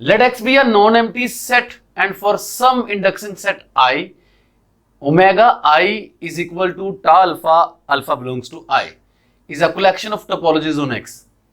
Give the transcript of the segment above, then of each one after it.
Let X be a non-empty set and for some inducing set I, omega I is equal to tau alpha, alpha belongs to I, is a collection of topologies on X.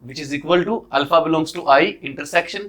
which is equal to alpha belongs to I intersection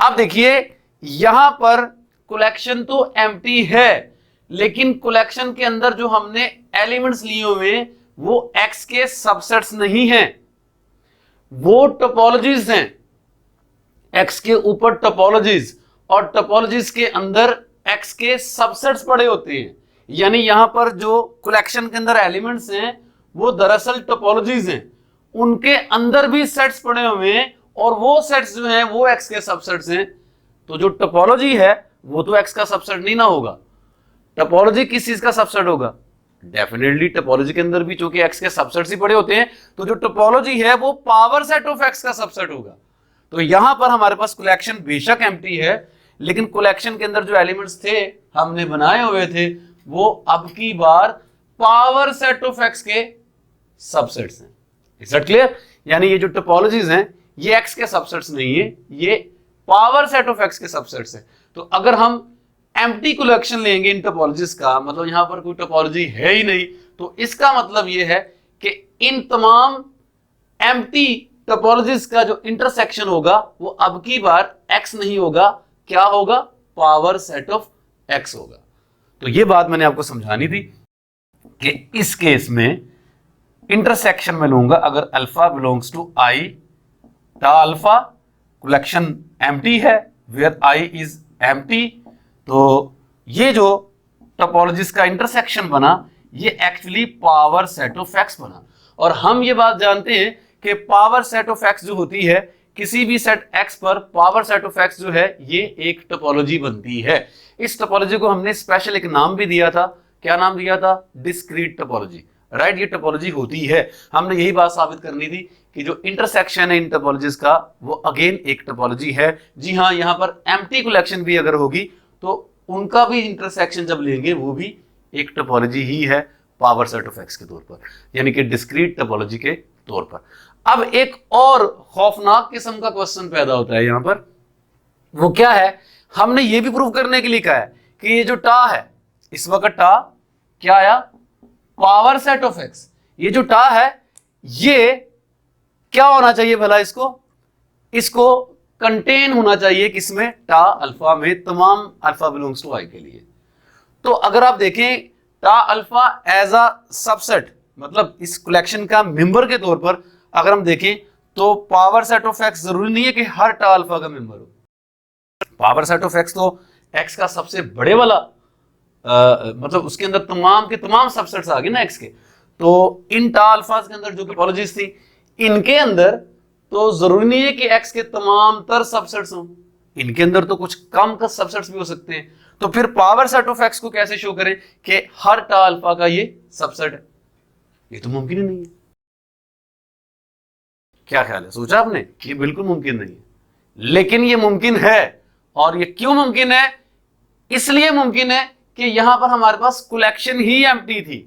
अब देखिए यहां पर collection तो empty है, लेकिन collection के अंदर जो हमने एलिमेंट्स लिए हुए वो एक्स के सबसेट्स नहीं हैं, वो टोपोलॉजीज हैं, एक्स के ऊपर टोपोलॉजीज, और टोपोलॉजीज के अंदर एक्स के सबसेट्स पड़े होते हैं। यानी यहां पर जो कलेक्शन के अंदर एलिमेंट्स हैं वो दरअसल टोपोलॉजीज हैं, उनके अंदर भी सेट्स पड़े हुए हैं, और वो सेट्स जो हैं वो एक्स के सबसेट्स हैं। तो जो टोपोलॉजी है वो तो एक्स का सबसेट नहीं ना होगा। टोपोलॉजी किस चीज का सबसेट होगा? डेफिनेटली टोपोलॉजी के अंदर भी चूंकि एक्स के सबसेट्स ही पड़े होते हैं, तो जो टोपोलॉजी है वो पावर सेट ऑफ एक्स का सबसेट होगा। तो यहां पर हमारे पास कलेक्शन बेशक एम्प्टी है, लेकिन कलेक्शन के अंदर जो एलिमेंट्स थे हमने बनाए हुए थे वो अब की बार पावर सेट ऑफ एक्स के सबसेट्स हैं। Is that clear? यानी ये जो टोपोलॉजीज हैं ये एक्स के सबसेट्स नहीं है, ये पावर सेट ऑफ एक्स के सबसेट्स हैं। तो अगर हम एम्प्टी कलेक्शन लेंगे इन टोपोलॉजीज का, मतलब यहां पर कोई टोपोलॉजी है ही नहीं, तो इसका मतलब ये है कि इन तमाम एम्प्टी टोपोलॉजीज का जो इंटरसेक्शन होगा वो अब की बार एक्स नहीं होगा, क्या होगा? पावर सेट ऑफ एक्स होगा। तो ये बात मैंने आपको समझानी थी कि इस केस में इंटरसेक्शन में लूंगा अगर alpha belongs to I, tau alpha collection empty है वेयर आई इज एम्प्टी, तो ये जो टोपोलॉजीज का इंटरसेक्शन बना ये actually power set of x बना। और हम ये बात जानते हैं कि पावर सेट ऑफ एक्स जो होती है, किसी भी सेट एक्स पर पावर सेट ऑफ एक्स जो है ये एक टोपोलॉजी बनती है। इस टोपोलॉजी को हमने स्पेशल एक नाम भी दिया था, क्या नाम दिया था? Discrete topology, right? ये टोपोलॉजी होती है। हमने यही बात साबित करनी थी कि जो इंटरसेक्शन है इन टोपोलॉजीज का वो अगेन एक टोपोलॉजी है। जी हाँ, यहां पर एम्प्टी कलेक्शन भी अगर होगी तो उनका भी इंटरसेक्शन जब लेंगे वो भी एक टोपोलॉजी ही है पावर सेट ऑफ एक्स के तौर पर, यानी कि डिस्क्रीट टोपोलॉजी के तौर पर। अब एक और खौफनाक किस्म का क्वेश्चन पैदा होता है यहां पर, वो क्या है? हमने ये भी प्रूव करने के लिए कहा है कि ये जो टा है, इस वक्त टा क्या आया? Power set of x. ये जो टा है ये क्या होना चाहिए भला? इसको कंटेन होना चाहिए किसमें? टा अल्फा में, तमाम अल्फा बिलोंग्स टू आई के लिए। तो अगर आप देखें टा अल्फा एज अ सबसेट, मतलब इस कलेक्शन का मेंबर के तौर पर अगर हम देखें तो पावर सेट ऑफ एक्स जरूरी नहीं है कि हर टा अल्फा का मेंबर हो। पावर सेट ऑफ एक्स तो एक्स का सबसे बड़े वाला मतलब उसके अंदर तमाम के तमाम सबसेट्स आ गए ना एक्स के। तो इन टा अल्फाज के अंदर जो टोपोलॉजीज थी इनके अंदर तो जरूरी नहीं है कि एक्स के तमाम तर सबसेट्स हों, इनके अंदर तो कुछ कम का सबसेट्स भी हो सकते हैं। तो फिर पावर सेट ऑफ एक्स को कैसे शो करें कि हर टा अल्फा का ये सबसेट है? ये तो मुमकिन ही नहीं है। क्या ख्याल है? सोचा आपने? ये बिल्कुल मुमकिन नहीं है, लेकिन ये मुमकिन है। और ये क्यों मुमकिन है? इसलिए मुमकिन है कि यहां पर हमारे पास कलेक्शन ही एम्प्टी थी।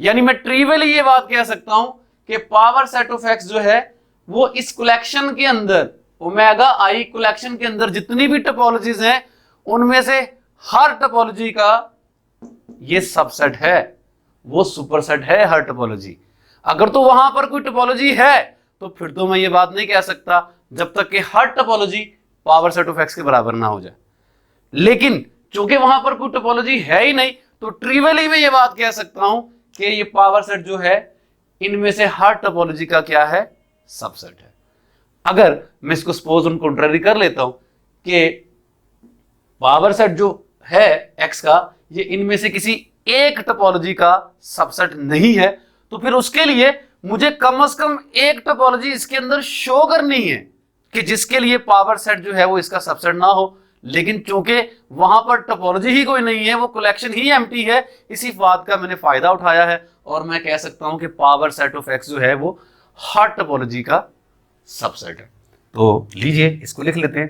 यानी मैं ट्रिवियली ये बात कह सकता हूं कि पावर सेट ऑफ एक्स जो है वो इस कलेक्शन के अंदर, ओमेगा आई कलेक्शन के अंदर जितनी भी टोपोलॉजीज हैं उनमें से हर टोपोलॉजी का ये सबसेट है, वो सुपरसेट है हर टोपोलॉजी। अगर तो वहां पर कोई टोपोलॉजी है तो फिर तो मैं ये बात नहीं कह सकता जब तक कि हर topology power set of X के बराबर ना हो जाए। लेकिन चूंकि वहां पर कोई टोपोलॉजी है ही नहीं तो ट्रिवियली मैं ये बात कह सकता हूं कि ये पावर सेट जो है इनमें से हर टोपोलॉजी का क्या है? सबसेट है। अगर मैं इसको सपोज ऑन कंट्रारी कर लेता हूं कि पावर सेट जो है एक्स का ये इनमें से किसी एक टोपोलॉजी का सबसेट नहीं है, तो फिर उसके लिए मुझे कम से कम एक टोपोलॉजी इसके अंदर शो करनी है कि जिसके लिए पावर सेट जो है वो इसका सबसेट ना हो। लेकिन चूंकि वहां पर टोपोलॉजी ही कोई नहीं है, वो कलेक्शन ही एम्प्टी है, इसी बात का मैंने फायदा उठाया है और मैं कह सकता हूं कि पावर सेट ऑफ एक्स जो है वो हर टोपोलॉजी का सबसेट है। तो लीजिए इसको लिख लेते हैं,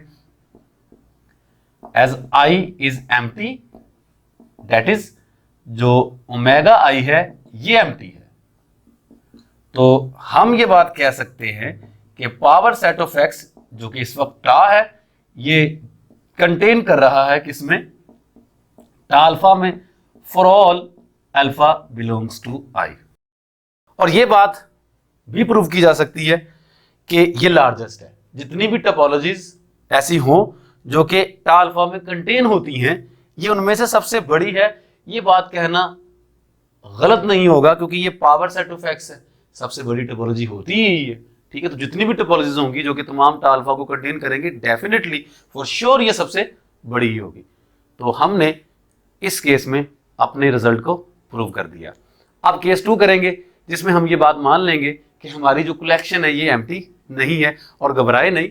as I is empty, that is जो ओमेगा आई है ये एम्प्टी है। तो हम ये बात कह सकते हैं कि पावर सेट ऑफ एक्स जो कि इस वक्त टा है ये कंटेन कर रहा है किसमें? टा अल्फा में, for all alpha belongs to I. और ये बात भी प्रूव की जा सकती है कि ये लार्जेस्ट है। जितनी भी टोपोलॉजीज ऐसी हों जो कि टा अल्फा में कंटेन होती हैं, ये उनमें से सबसे बड़ी है। ये बात कहना गलत नहीं होगा क्योंकि ये पावर सेट ऑफ एक्स है, सबसे बड़ी टोपोलॉजी होती ही है, ठीक है। तो जितनी भी टोपोलॉजीज होंगी जो कि तमाम टा अल्फा को कंटेन करेंगे, डेफिनेटली फॉर श्योर ये सबसे बड़ी ही होगी। तो हमने इस केस में अपने रिजल्ट को प्रूव कर दिया। अब केस 2 करेंगे जिसमें हम ये बात मान लेंगे कि हमारी जो कलेक्शन है ये एम्प्टी नहीं है। और घबराए नहीं,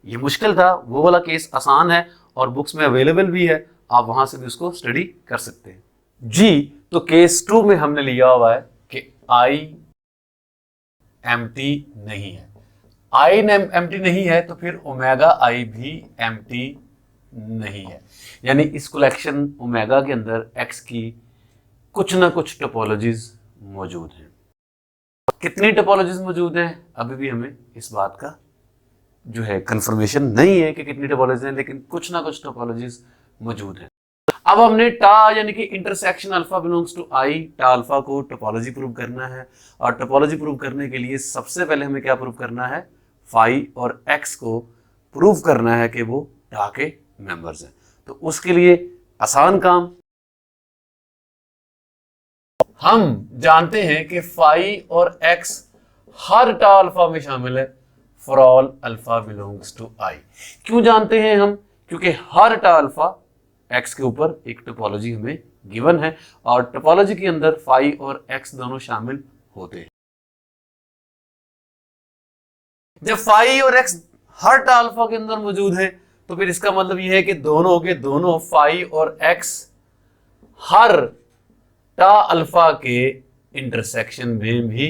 ये मुश्किल था, वो वाला केस आसान है और बुक्स में अवेलेबल भी है, आप वहां से भी उसको स्टडी कर सकते हैं जी। तो केस 2 में हमने लिया हुआ है कि आई एम्प्टी नहीं है। आई एम्प्टी नहीं है तो फिर ओमेगा आई भी एम्प्टी नहीं है, यानी इस कलेक्शन ओमेगा के अंदर एक्स की कुछ ना कुछ टोपोलॉजीज मौजूद हैं। कितनी टोपोलॉजीज मौजूद हैं अभी भी हमें इस बात का जो है कंफर्मेशन नहीं है कि कितनी टोपोलॉजीज हैं, लेकिन कुछ ना कुछ टोपोलॉजीज मौजूद हैं। अब हमने टा यानी कि intersection alpha belongs to I, tau alpha को टोपोलॉजी प्रूव करना है। और टोपोलॉजी प्रूव करने के लिए सबसे पहले हमें क्या प्रूव करना है, फाई और एक्स को प्रूव करना है कि वो टा के मेंबर्स हैं। तो उसके लिए आसान काम, हम जानते हैं कि फाई और एक्स हर टा अल्फा में शामिल है for all alpha belongs to I. क्यों जानते हैं हम, क्योंकि हर टा अल्फा एक्स के ऊपर एक टोपोलॉजी हमें गिवन है और टोपोलॉजी के अंदर फाई और एक्स दोनों शामिल होते हैं। जब फाई और एक्स हर टा अल्फा के अंदर मौजूद है तो फिर इसका मतलब यह है कि दोनों के दोनों फाई और एक्स हर टा अल्फा के इंटरसेक्शन में भी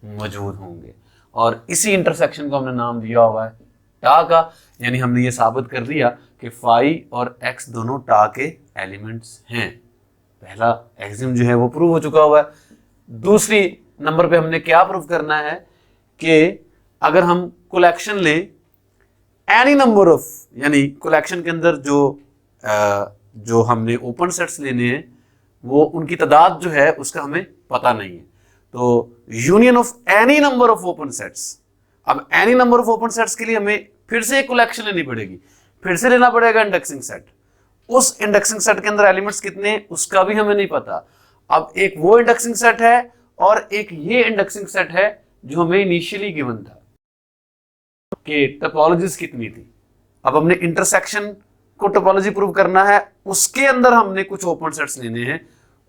मौजूद होंगे। और इसी इंटरसेक्शन को हमने नाम दिया हुआ है टा का, यानी हमने ये साबित कर दिया कि फाई और एक्स दोनों टा के एलिमेंट्स हैं। पहला एक्सिम जो है वो प्रूव हो चुका हुआ है। दूसरी नंबर पे हमने क्या प्रूव करना है कि अगर हम कलेक्शन लें एनी नंबर ऑफ, यानी कलेक्शन के अंदर जो हमने ओपन सेट्स लेने हैं वो उनकी तादाद जो है उसका हमें पता नहीं है, तो union of any number of open sets. अब any number of open sets के लिए हमें फिर से एक कलेक्शन लेनी पड़ेगी, फिर से लेना पड़ेगा इंडेक्सिंग सेट। उस इंडेक्सिंग सेट के अंदर एलिमेंट्स कितने हैं उसका भी हमें नहीं पता। अब एक वो इंडेक्सिंग सेट है और एक ये इंडेक्सिंग सेट है जो हमें इनिशियली गिवन था कि टोपोलॉजीज कितनी थी। अब हमने इंटरसेक्शन को टोपोलॉजी प्रूव करना है, उसके अंदर हमने कुछ ओपन सेट्स लेने हैं,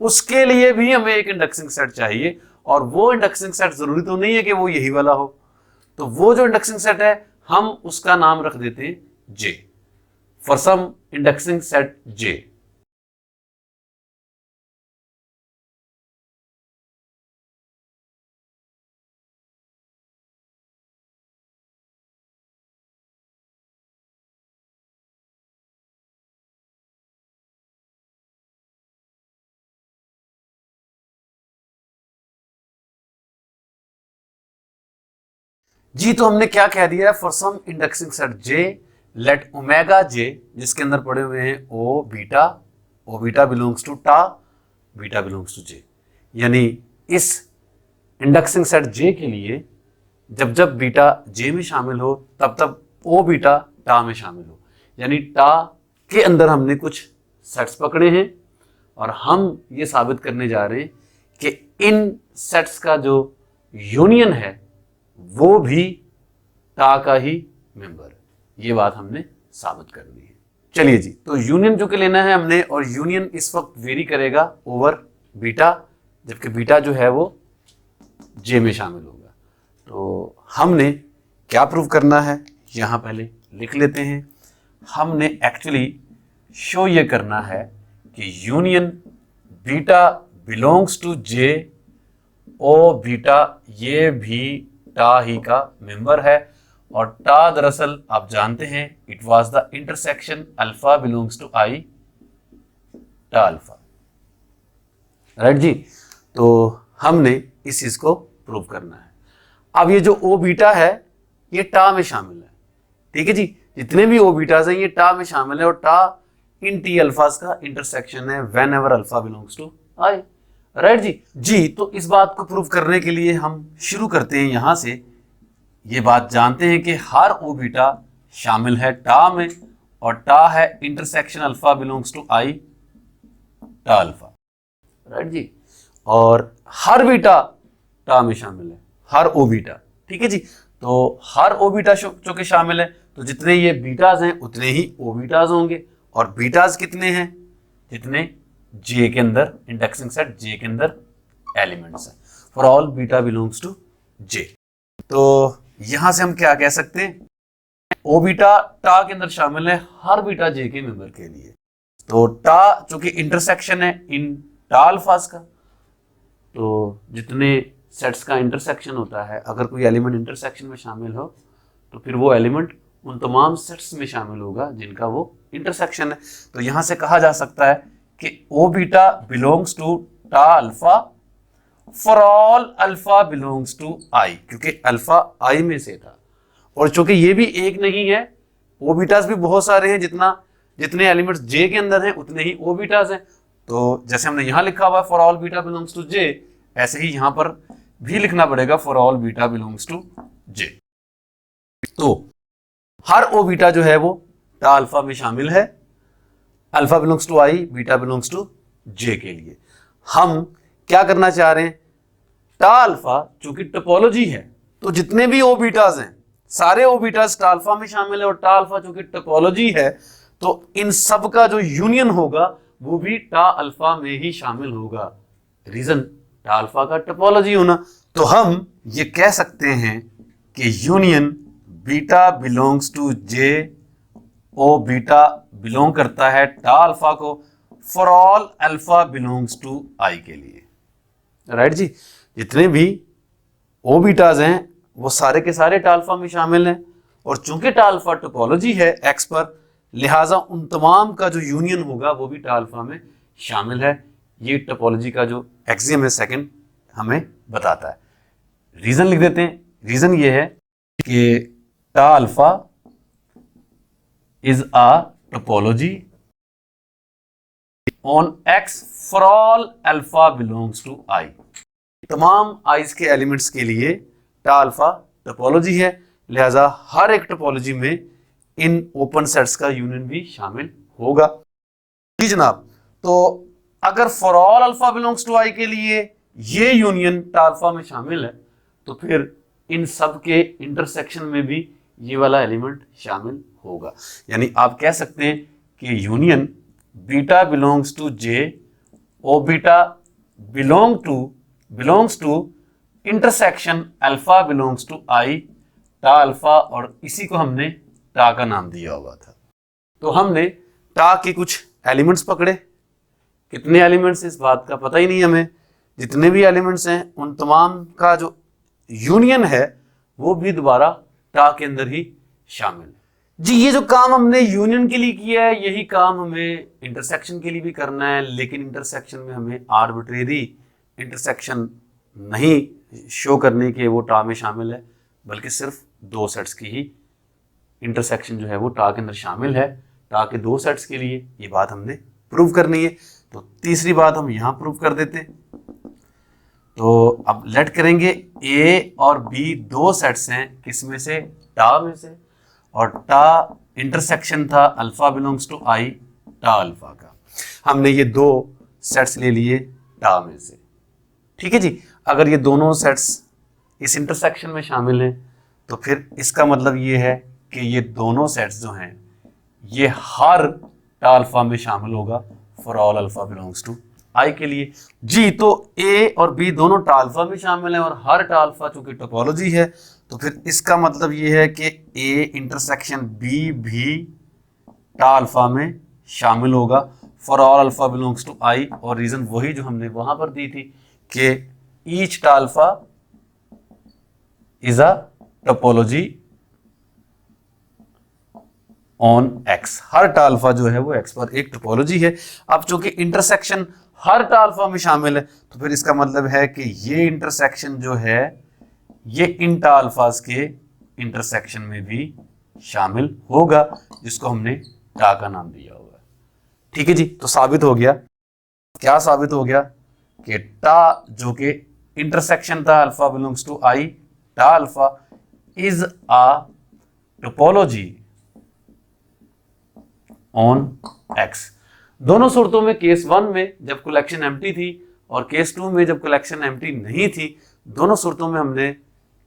उसके लिए भी हमें एक इंडेक्सिंग सेट चाहिए। और वो इंडेक्सिंग सेट जरूरी तो नहीं है कि वो यही वाला हो, तो वो जो इंडेक्सिंग सेट है हम उसका नाम रख देते हैं J, for some indexing set J. जी तो हमने क्या कह दिया है, for some indexing set J let omega J, जिसके अंदर पड़े हुए हैं O beta belongs to tau, beta belongs to J. यानी इस इंडेक्सिंग सेट जे के लिए जब जब बीटा जे में शामिल हो तब तब ओ बीटा टा में शामिल हो। यानी टा के अंदर हमने कुछ सेट्स पकड़े हैं और हम ये साबित करने जा रहे हैं कि इन सेट्स का जो यूनियन है वो भी टा का ही मेंबर है। ये बात हमने साबित कर दी है। चलिए जी, तो यूनियन जो कि लेना है हमने, और यूनियन इस वक्त वेरी करेगा ओवर बीटा, जबकि बीटा जो है वो जे में शामिल होगा। तो हमने क्या प्रूव करना है यहाँ पहले लिख लेते हैं। हमने एक्चुअली शो ये करना है कि union beta belongs to J O beta ये भी टा ही का मेंबर है। और टा दरअसल आप जानते हैं it was the intersection alpha belongs to I tau alpha, right जी। तो हमने इस चीज को प्रूव करना है। अब ये जो ओ बीटा है ये टा में शामिल है, ठीक है जी। जितने भी ओ बीटास हैं ये टा में शामिल है और टा इन टी अल्फाज का इंटरसेक्शन है whenever alpha belongs to I, right जी। तो इस बात को प्रूव करने के लिए हम शुरू करते हैं यहां से। ये बात जानते हैं कि हर ओ बीटा शामिल है टा में और टा है intersection alpha belongs to I, tau alpha, right जी। और हर बीटा टा में शामिल है, हर ओ बीटा, ठीक है जी। तो हर ओ बीटा जो कि शामिल है, तो जितने ये बीटाज हैं उतने ही ओ बीटाज होंगे, और बीटाज कितने हैं, जितने जे के अंदर, इंडेक्सिंग सेट जे के अंदर एलिमेंट्स हैं, for all beta belongs to J. तो यहां से हम क्या कह सकते हैं, ओ बीटा टा के अंदर शामिल है हर बीटा जे के मेंबर के लिए। तो टा चूंकि इंटरसेक्शन है इन टा अल्फाज का, तो जितने सेट्स का इंटरसेक्शन होता है, अगर कोई एलिमेंट इंटरसेक्शन में शामिल हो तो फिर वो एलिमेंट उन तमाम सेट्स में शामिल होगा जिनका वो इंटरसेक्शन है। तो यहां से कहा जा सकता है कि O beta belongs to tau alpha for all alpha belongs to I, क्योंकि अल्फा आई में से था, और चूंकि ये भी एक नहीं है, ओ बीटास भी बहुत सारे हैं, जितने एलिमेंट्स जे के अंदर हैं उतने ही ओ बीटास हैं। तो जैसे हमने यहां लिखा हुआ है for all beta belongs to J, ऐसे ही यहां पर भी लिखना पड़ेगा for all beta belongs to J. तो हर ओ बीटा जो है वो टा अल्फा में शामिल है, alpha belongs to I, beta belongs to J के लिए। हम क्या करना चाह रहे हैं, टा अल्फा चूंकि टोपोलॉजी है, तो जितने भी ओ बीटाज हैं सारे ओ बीटाज टा अल्फा में शामिल है, और टा अल्फा चूंकि टोपोलॉजी है तो इन सब का जो यूनियन होगा वो भी टा अल्फा में ही शामिल होगा, रीजन टा अल्फा का टोपोलॉजी होना। तो हम ये कह सकते हैं कि union beta belongs to J, O beta belong करता है टा अल्फा को for all alpha belongs to I के लिए, राइट जी। जितने भी ओ बीटाज हैं वो सारे के सारे टा अल्फा में शामिल हैं, और चूंकि टा अल्फा टोपोलॉजी है एक्स पर, लिहाजा उन तमाम का जो यूनियन होगा वो भी टा अल्फा में शामिल है। ये टोपोलॉजी का जो एक्सियम है सेकंड हमें बताता है। रीजन लिख देते हैं, रीजन ये है कि tau alpha is a topology on X for all alpha belongs to I. तमाम आइज के एलिमेंट्स के लिए टा अल्फा टोपोलॉजी है, लिहाजा हर एक टोपोलॉजी में इन ओपन सेट्स का यूनियन भी शामिल होगा जी जनाब। तो अगर for all alpha belongs to I के लिए ये यूनियन टा अल्फा में शामिल है, तो फिर इन सब के इंटरसेक्शन में भी ये वाला एलिमेंट शामिल होगा। यानी आप कह सकते हैं कि union beta belongs to J, O beta belongs to intersection alpha belongs to I, tau alpha, और इसी को हमने टा का नाम दिया हुआ था। तो हमने टा के कुछ एलिमेंट्स पकड़े, कितने एलिमेंट्स इस बात का पता ही नहीं हमें, जितने भी एलिमेंट्स हैं उन तमाम का जो यूनियन है वो भी दोबारा टा के अंदर ही शामिल है जी। ये जो काम हमने यूनियन के लिए किया है यही काम हमें इंटरसेक्शन के लिए भी करना है, लेकिन इंटरसेक्शन में हमें आर्बिट्रेरी इंटरसेक्शन नहीं शो करने के वो टा में शामिल है, बल्कि सिर्फ दो सेट्स की ही इंटरसेक्शन जो है वो टा के अंदर शामिल है। टा के दो सेट्स के लिए ये बात हमने प्रूव करनी है। तो तीसरी बात हम यहां प्रूव कर देते हैं। तो अब लेट करेंगे ए और बी दो सेट्स हैं, किस में से, टा में से, और टा इंटरसेक्शन था alpha belongs to I, tau alpha का। हमने ये दो सेट्स ले लिए टा में से, ठीक है जी। अगर ये दोनों सेट्स इस इंटरसेक्शन में शामिल हैं तो फिर इसका मतलब ये है कि ये दोनों सेट्स जो हैं ये हर टा अल्फा में शामिल होगा for all alpha belongs to I के लिए जी। तो ए और बी दोनों टा अल्फा में शामिल हैं, और हर टा अल्फा चूंकि टोपोलॉजी है तो फिर इसका मतलब ये है कि ए इंटरसेक्शन बी भी टा अल्फा में शामिल होगा for all alpha belongs to I. और रीजन वही जो हमने वहां पर दी थी कि each tau alpha is a topology on X. हर टा अल्फा जो है वो एक्स पर एक टोपोलॉजी है। अब चूंकि इंटरसेक्शन हर टा अल्फा में शामिल है तो फिर इसका मतलब है कि ये इंटरसेक्शन जो है ये इन टा अल्फाज के इंटरसेक्शन में भी शामिल होगा, जिसको हमने टा का नाम दिया हुआ है, ठीक है जी। तो साबित हो गया, क्या साबित हो गया कि टा जो कि इंटरसेक्शन था alpha belongs to I, tau alpha is a topology on x. दोनों सूरतों में, केस 1 में जब कलेक्शन एम्प्टी थी और केस 2 में जब कलेक्शन एम्प्टी नहीं थी, दोनों सूरतों में हमने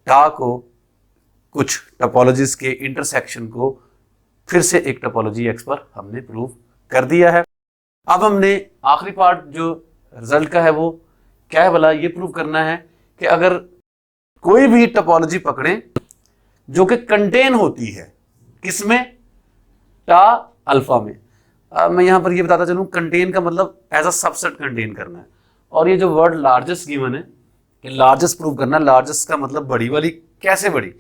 टा को कुछ टोपोलॉजीज के इंटरसेक्शन को फिर से एक टोपोलॉजी एक्स पर हमने प्रूव कर दिया है। अब हमने आखिरी पार्ट जो रिजल्ट का है वो क्या है भला, ये प्रूव करना है कि अगर कोई भी टोपोलॉजी पकड़ें जो कि कंटेन होती है किसमें, टा अल्फा में। मैं यहां पर ये बताता चलूं, कंटेन का मतलब एज अ सबसेट कंटेन करना है। और ये जो वर्ड लार्जेस्ट गिवन है, कि लार्जेस्ट प्रूव करना, लार्जेस्ट का मतलब बड़ी वाली, कैसे बड़ी,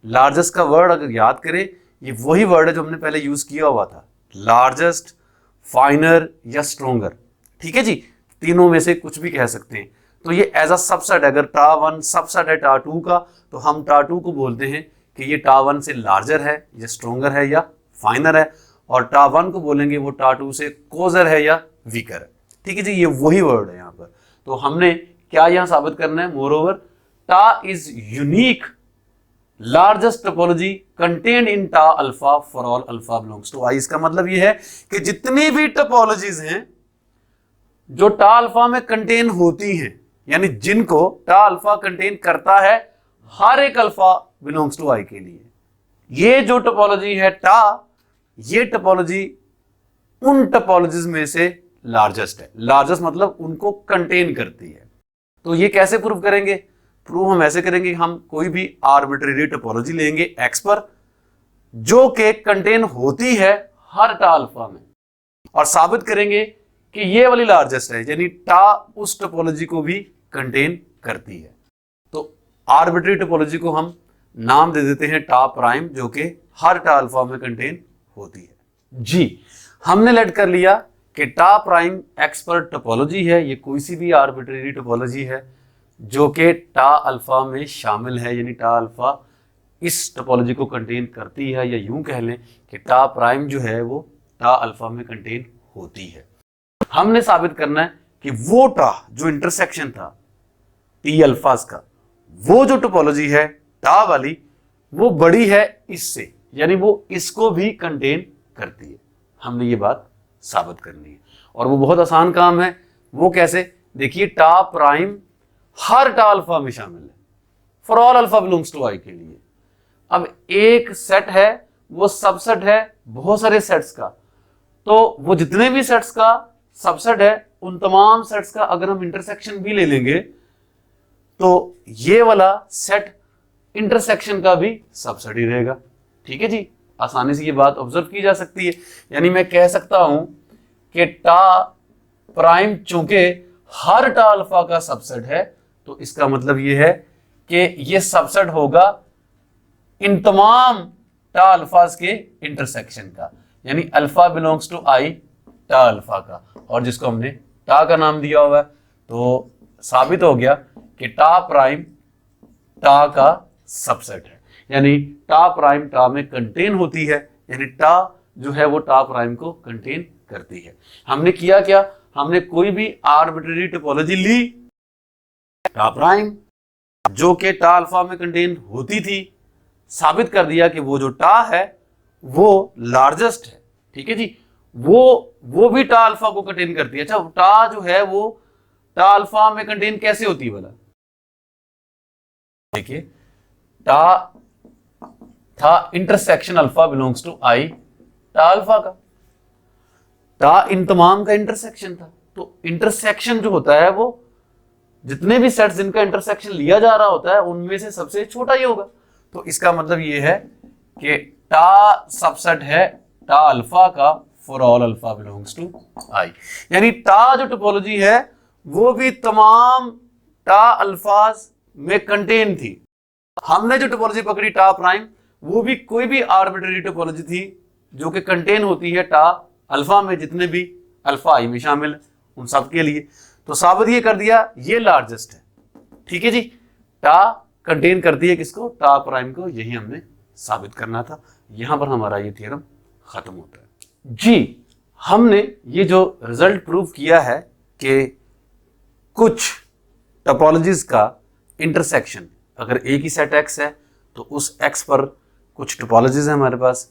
लार्जेस्ट का वर्ड अगर याद करें, ये वही वर्ड है जो हमने पहले यूज किया हुआ था, लार्जेस्ट, फाइनर या स्ट्रोंगर। ठीक है जी, तीनों में से कुछ भी कह सकते हैं। तो ये एज अ सबसेट, अगर टा 1 सबसेट है टा 2 का, तो हम टा 2 को बोलते हैं कि ये टा 1 से लार्जर है या स्ट्रोंगर है या फाइनर है, और टा 1 को बोलेंगे वो टा 2 से कोजर है या वीकर है। ठीक है जी, ये वही वर्ड है यहाँ पर। तो हमने क्या यहाँ साबित करना है, moreover tau is unique largest topology contained in tau alpha for all alpha belongs to I. इसका मतलब ये है कि जितनी भी टोपोलॉजीज हैं जो टा अल्फा में कंटेन होती हैं, यानी जिनको टा अल्फा कंटेन करता है हर एक अल्फा बिलोंग्स टू आई के लिए, ये जो टोपोलॉजी है टा, ये टोपोलॉजी उन टोपोलॉजीज में से लार्जेस्ट है। लार्जेस्ट मतलब उनको कंटेन करती है। तो ये कैसे प्रूव करेंगे, प्रूव हम ऐसे करेंगे, हम कोई भी आर्बिट्रेरी टोपोलॉजी लेंगे एक्स पर जो कि कंटेन होती है हर टा अल्फा में, और साबित करेंगे कि ये वाली लार्जेस्ट है, यानी टा उस टोपोलॉजी को भी कंटेन करती है। तो आर्बिट्रेरी टोपोलॉजी को हम नाम दे देते हैं टा प्राइम, जो कि हर टा अल्फा में कंटेन होती है। जी, हमने लेट कर लिया कि टा प्राइम एक्स पर टोपोलॉजी है, ये कोई सी भी आर्बिट्रेरी टोपोलॉजी है जो कि टा अल्फा में शामिल है, यानी टा अल्फा इस टोपोलॉजी को कंटेन करती है, या यूं कह लें कि टा प्राइम जो है वो टा अल्फा में कंटेन होती है। हमने साबित करना है कि वो टा जो इंटरसेक्शन था टी अल्फास का, वो जो टोपोलॉजी है टा वाली, वो बड़ी है इससे, यानी वो इसको भी कंटेन करती है। हमने ये बात साबित करनी है, और वो बहुत आसान काम है। वो कैसे, देखिए टा प्राइम हर टा अल्फा में शामिल है for all alpha belongs to I के लिए। अब एक सेट है, वो सबसेट है बहुत सारे सेट्स का, तो वो जितने भी सेट्स का सबसेट है उन तमाम सेट्स का अगर हम इंटरसेक्शन भी ले लेंगे तो ये वाला सेट इंटरसेक्शन का भी सबसेट ही रहेगा। ठीक है जी, आसानी से ये बात ऑब्जर्व की जा सकती है। यानी मैं कह सकता हूं कि टा प्राइम चूंकि हर टा अल्फा का सबसेट है, तो इसका मतलब ये है कि ये सबसेट होगा इन तमाम टा अल्फाज के इंटरसेक्शन का, यानी alpha belongs to I tau alpha का, और जिसको हमने टा का नाम दिया हुआ है। तो साबित हो गया कि टा प्राइम टा का सबसेट है, यानी टा प्राइम टा में कंटेन होती है, यानी टा जो है वो टा प्राइम को कंटेन करती है। हमने किया क्या, हमने कोई भी आर्बिट्रेरी टोपोलॉजी ली टा प्राइम जो कि टा अल्फा में कंटेन होती थी, साबित कर दिया कि वो जो टा है वो लार्जेस्ट है। ठीक है जी, वो भी टा अल्फा को कंटेन करती है। अच्छा, टा जो है वो टा अल्फा में कंटेन कैसे होती है बोला, देखिए टा था intersection alpha belongs to I tau alpha का, टा इन तमाम का इंटरसेक्शन था। तो इंटरसेक्शन जो होता है वो जितने भी सेट्स जिनका इंटरसेक्शन लिया जा रहा होता है उनमें से सबसे छोटा ही होगा। तो इसका मतलब ये है कि टा सबसेट है टा अल्फा का for all alpha belongs to I, यानी टा जो टोपोलॉजी है वो भी तमाम टा अल्फाज में कंटेन थी। हमने जो टोपोलॉजी पकड़ी टा प्राइम, वो भी कोई भी आर्बिट्रेरी टोपोलॉजी थी जो कि कंटेन होती है टा अल्फा में, जितने भी अल्फा आई में शामिल है उन सब के लिए। तो साबित ये कर दिया ये लार्जेस्ट है। ठीक है जी, टा कंटेन करती है किसको, टा प्राइम को, यही हमने साबित करना था। यहां पर हमारा ये थ्योरम खत्म होता है। जी, हमने ये जो रिजल्ट प्रूव किया है कि कुछ टोपोलॉजीज का इंटरसेक्शन, अगर एक ही सेट एक्स है तो उस एक्स पर कुछ टोपोलॉजीज है हमारे पास,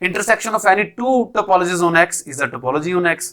intersection of any two topologies on X is a topology on X,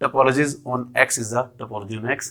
topologies on X is a topology on X.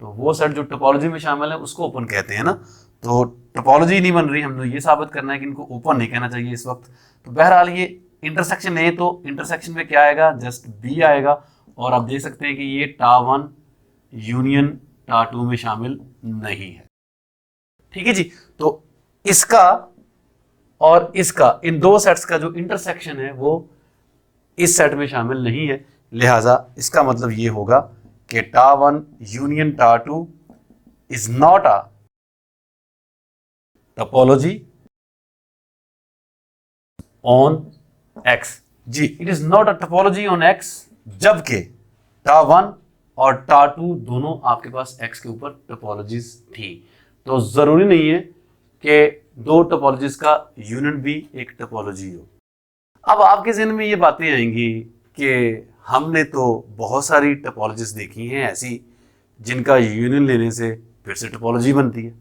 तो वो सेट जो टोपोलॉजी में शामिल है उसको ओपन कहते हैं ना, तो टोपोलॉजी नहीं बन रही, हमने ये साबित करना है कि इनको ओपन नहीं कहना चाहिए इस वक्त। तो बहरहाल ये इंटरसेक्शन है, तो इंटरसेक्शन में क्या आएगा, जस्ट बी आएगा। और आप देख सकते हैं कि ये टा1 यूनियन टा2 में शामिल नहीं है। ठीक है जी, तो इसका और इसका, इन दो सेट्स का जो इंटरसेक्शन है वो इस सेट में शामिल नहीं है, लिहाजा इसका मतलब ये होगा कि tau one union tau two is not a topology on X. जी, it is not a topology on X, जबकि टा1 और टा2 दोनों आपके पास एक्स के ऊपर टोपोलॉजीज थी। तो जरूरी नहीं है कि दो टोपोलॉजीज का यूनियन भी एक टोपोलॉजी हो। अब आपके ज़हन में ये बातें आएंगी कि हमने तो बहुत सारी टोपोलॉजीज देखी हैं ऐसी जिनका यूनियन लेने से फिर से टोपोलॉजी बनती है।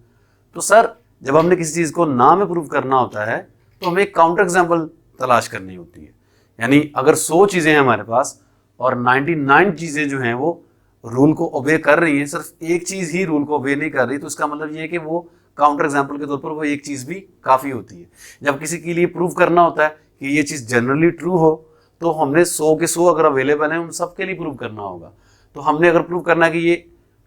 तो सर, जब हमने किसी चीज़ को ना में प्रूव करना होता है तो हमें एक काउंटर एग्जाम्पल तलाश करनी होती है। यानी अगर 100 चीज़ें हैं हमारे पास और 99 चीज़ें जो हैं वो रूल को ओबे कर रही हैं, सिर्फ एक चीज़ ही रूल को ओबे नहीं कर रही, तो इसका मतलब ये है कि वो काउंटर एग्जाम्पल के तौर पर वो एक चीज़ भी काफ़ी होती है। जब किसी के लिए प्रूव करना होता है कि ये चीज़ जनरली ट्रू हो, तो हमने 100 के 100 अगर अवेलेबल हैं उन सब के लिए प्रूव करना होगा। तो हमने अगर प्रूव करना है कि ये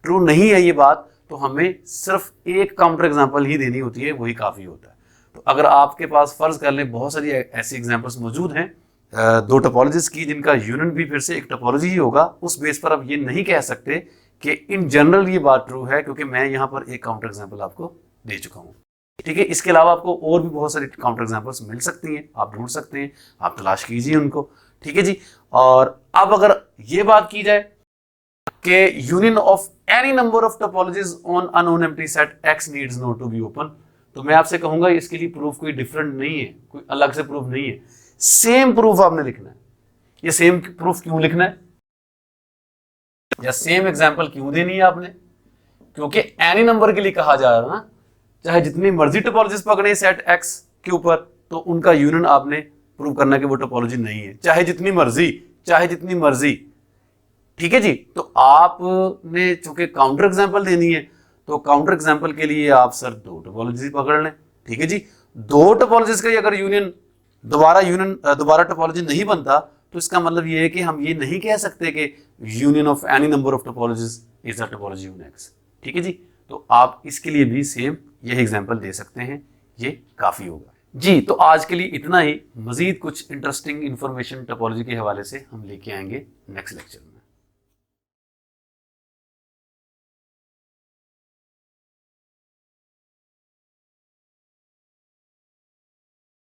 ट्रू नहीं है ये बात, तो हमें सिर्फ एक काउंटर एग्जाम्पल ही देनी होती है, वही काफ़ी होता है। तो अगर आपके पास फ़र्ज कर लें बहुत सारी ऐसी एग्जाम्पल्स मौजूद हैं दो टोपोलॉजीज की जिनका यूनियन भी फिर से एक टोपोलॉजी ही होगा, उस बेस पर आप ये नहीं कह सकते कि इन जनरल ये बात ट्रू है, क्योंकि मैं यहाँ पर एक काउंटर एग्जाम्पल आपको दे चुका हूँ। ठीक है, इसके अलावा आपको और भी बहुत सारी काउंटर एग्जाम्पल्स मिल सकती हैं, आप ढूंढ सकते हैं, आप तलाश कीजिए उनको। ठीक है जी, और अब अगर ये बात की जाए कि union of any number of topologies on unknown empty set X needs not to be open, तो मैं आपसे कहूंगा इसके लिए प्रूफ कोई डिफरेंट नहीं है, कोई अलग से प्रूफ नहीं है, सेम प्रूफ आपने लिखना है। ये सेम प्रूफ क्यों लिखना है या सेम एग्जाम्पल क्यों देनी है आपने, क्योंकि एनी नंबर के लिए कहा जा रहा है ना, चाहे जितनी मर्जी टोपोलॉजीज पकड़े सेट एक्स के ऊपर, तो उनका यूनियन आपने प्रूव करना कि वो टोपोलॉजी नहीं है, चाहे जितनी मर्जी। ठीक है जी, तो आपने चूंकि काउंटर एग्जाम्पल देनी है, तो काउंटर एग्जाम्पल के लिए आप सर दो टोपोलॉजी पकड़ लें। ठीक है जी, दो टोपोलॉजीज का अगर यूनियन दोबारा टोपोलॉजी नहीं बनता, तो इसका मतलब ये है कि हम ये नहीं कह सकते कि union of any number of topologies is a topology on x. ठीक है जी, तो आप इसके लिए भी सेम यही एग्जाम्पल दे सकते हैं, ये काफी होगा जी। तो आज के लिए इतना ही, मजीद कुछ इंटरेस्टिंग इंफॉर्मेशन टोपोलॉजी के हवाले से हम लेके आएंगे नेक्स्ट लेक्चर में।